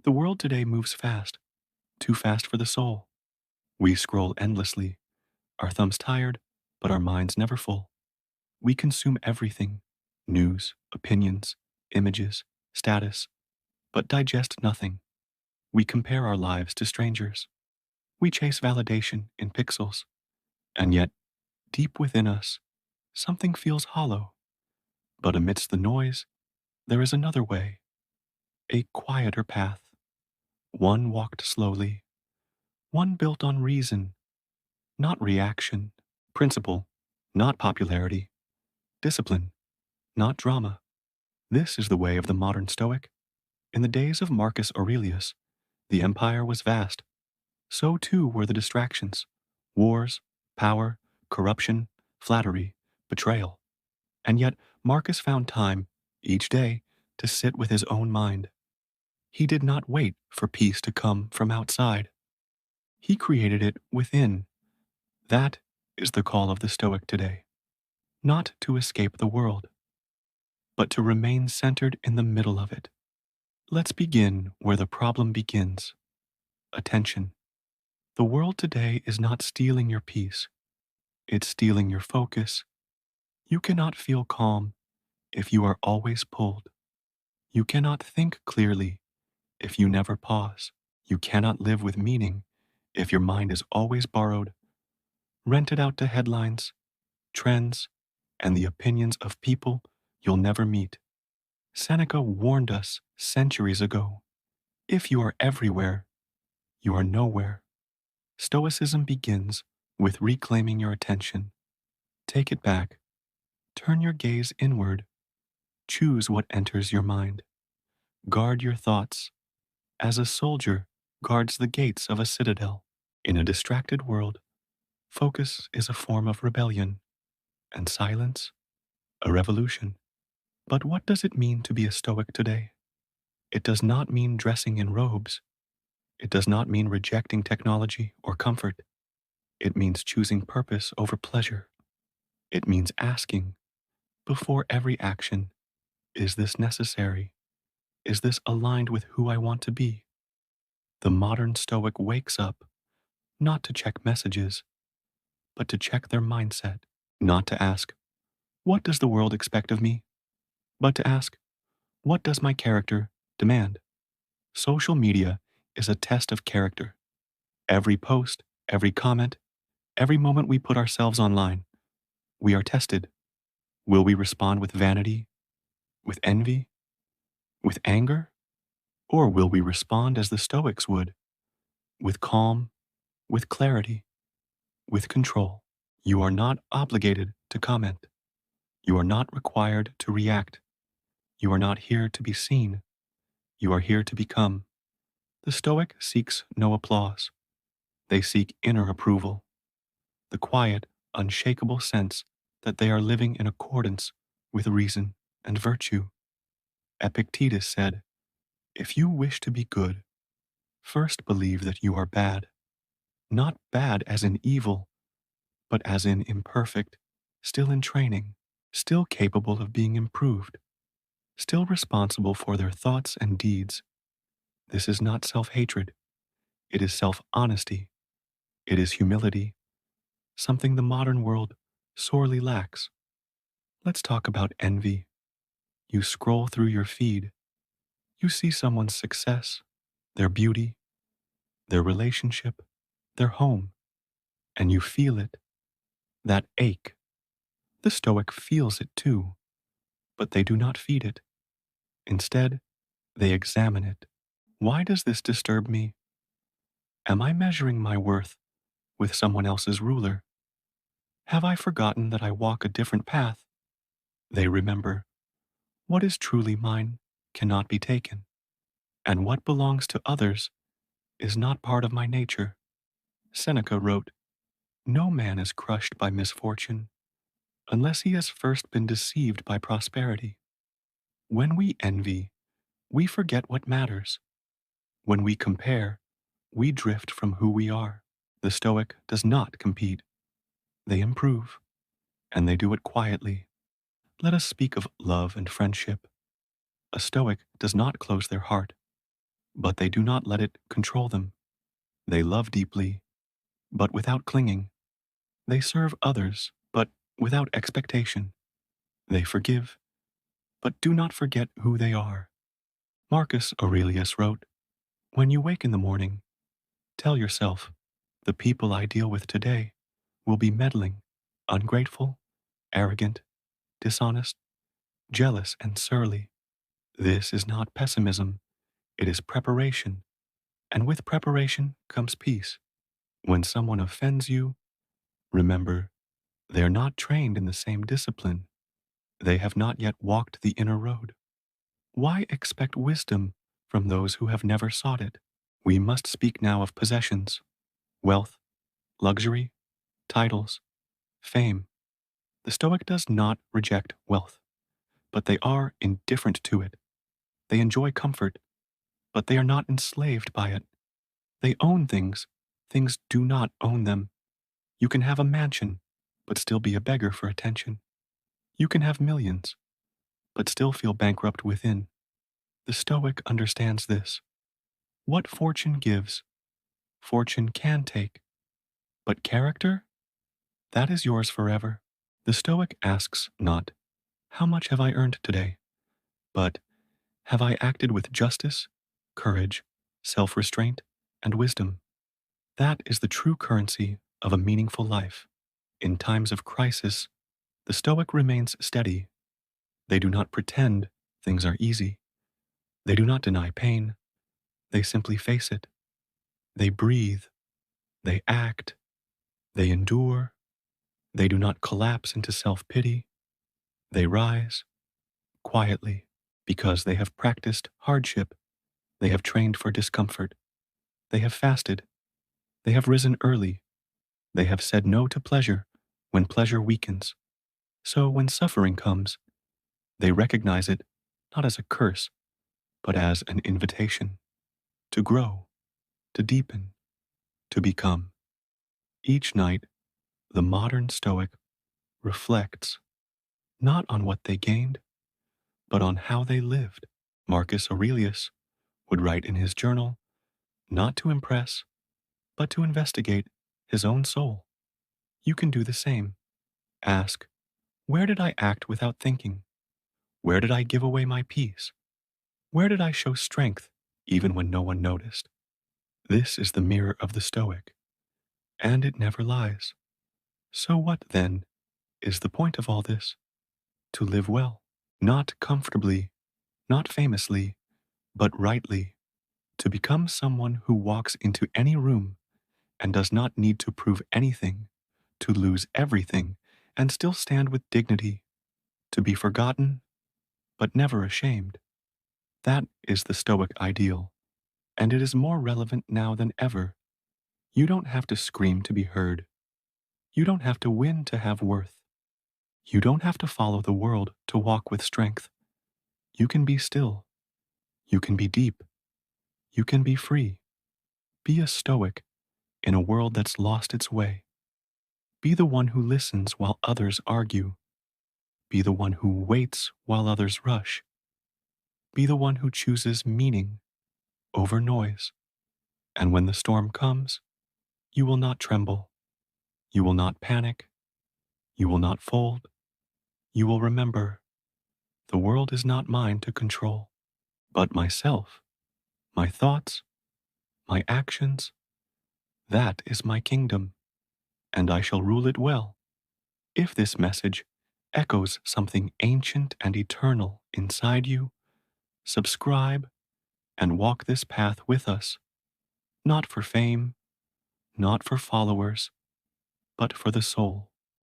The world today moves fast, too fast for the soul. We scroll endlessly, our thumbs tired, but our minds never full. We consume everything: news, opinions, images, status, but digest nothing. We compare our lives to strangers. We chase validation in pixels, and yet, deep within us, something feels hollow. But amidst the noise, there is another way, a quieter path, one walked slowly, one built on reason, not reaction, principle, not popularity, discipline, not drama. This is the way of the modern Stoic. In the days of Marcus Aurelius, the empire was vast. So too were the distractions: wars, power, corruption, flattery, betrayal. And yet Marcus found time, each day, to sit with his own mind. He did not wait for peace to come from outside. He created it within. That is the call of the Stoic today. Not to escape the world, but to remain centered in the middle of it. Let's begin where the problem begins: attention. The world today is not stealing your peace, it's stealing your focus. You cannot feel calm if you are always pulled. You cannot think clearly if you never pause. You cannot live with meaning if your mind is always borrowed, rented out to headlines, trends, and the opinions of people you'll never meet. Seneca warned us centuries ago: if you are everywhere, you are nowhere. Stoicism begins with reclaiming your attention. Take it back. Turn your gaze inward. Choose what enters your mind. Guard your thoughts as a soldier guards the gates of a citadel. In a distracted world, focus is a form of rebellion, and silence, a revolution. But what does it mean to be a Stoic today? It does not mean dressing in robes. It does not mean rejecting technology or comfort. It means choosing purpose over pleasure. It means asking, before every action, is this necessary? Is this aligned with who I want to be? The modern Stoic wakes up not to check messages, but to check their mindset. Not to ask, what does the world expect of me? But to ask, what does my character demand? Social media is a test of character. Every post, every comment, every moment we put ourselves online, we are tested. Will we respond with vanity, with envy, with anger? Or will we respond as the Stoics would, with calm, with clarity, with control? You are not obligated to comment. You are not required to react. You are not here to be seen. You are here to become. The Stoic seeks no applause. They seek inner approval, the quiet, unshakable sense that they are living in accordance with reason and virtue. Epictetus said, if you wish to be good, first believe that you are bad. Not bad as in evil, but as in imperfect, still in training, still capable of being improved, still responsible for their thoughts and deeds. This is not self-hatred. It is self-honesty. It is humility, something the modern world sorely lacks. Let's talk about envy. You scroll through your feed. You see someone's success, their beauty, their relationship, their home, and you feel it, that ache. The Stoic feels it too, but they do not feed it. Instead, they examine it. Why does this disturb me? Am I measuring my worth with someone else's ruler? Have I forgotten that I walk a different path? They remember, what is truly mine cannot be taken, and what belongs to others is not part of my nature. Seneca wrote, no man is crushed by misfortune unless he has first been deceived by prosperity. When we envy, we forget what matters. When we compare, we drift from who we are. The Stoic does not compete. They improve, and they do it quietly. Let us speak of love and friendship. A Stoic does not close their heart. but they do not let it control them. They love deeply, but without clinging. They serve others, but without expectation. They forgive, but do not forget who they are. Marcus Aurelius wrote, "When you wake in the morning, tell yourself, the people I deal with today will be meddling, ungrateful, arrogant, dishonest, jealous, and surly. This is not pessimism, it is preparation, and with preparation comes peace. When someone offends you, remember, they are not trained in the same discipline. They have not yet walked the inner road. Why expect wisdom from those who have never sought it? We must speak now of possessions, wealth, luxury, titles, fame. The Stoic does not reject wealth, but they are indifferent to it. They enjoy comfort, but they are not enslaved by it. They own things. Things do not own them. You can have a mansion, but still be a beggar for attention. You can have millions, but still feel bankrupt within. The Stoic understands this. What fortune gives, fortune can take. But character? That is yours forever. The Stoic asks not, how much have I earned today? But, have I acted with justice, courage, self-restraint, and wisdom? That is the true currency of a meaningful life. In times of crisis, the Stoic remains steady. They do not pretend things are easy. They do not deny pain. They simply face it. They breathe. They act. They endure. They do not collapse into self-pity. They rise quietly because they have practiced hardship. They have trained for discomfort. They have fasted. They have risen early. They have said no to pleasure when pleasure weakens. So when suffering comes, they recognize it not as a curse, but as an invitation to grow, to deepen, to become. Each night, the modern Stoic reflects not on what they gained, but on how they lived. Marcus Aurelius would write in his journal, not to impress, but to investigate his own soul. You can do the same. Ask, where did I act without thinking? Where did I give away my peace? Where did I show strength even when no one noticed? This is the mirror of the Stoic, and it never lies. So what, then, is the point of all this? To live well, not comfortably, not famously, but rightly, to become someone who walks into any room and does not need to prove anything, to lose everything and still stand with dignity, to be forgotten but never ashamed. That is the Stoic ideal, and it is more relevant now than ever. You don't have to scream to be heard. You don't have to win to have worth. You don't have to follow the world to walk with strength. You can be still. You can be deep. You can be free. Be a Stoic in a world that's lost its way. Be the one who listens while others argue. Be the one who waits while others rush. Be the one who chooses meaning over noise. And when the storm comes, you will not tremble. You will not panic. You will not fold. You will remember, the world is not mine to control, but myself, my thoughts, my actions. That is my kingdom, and I shall rule it well. If this message echoes something ancient and eternal inside you, subscribe and walk this path with us, not for fame, not for followers, but for the soul.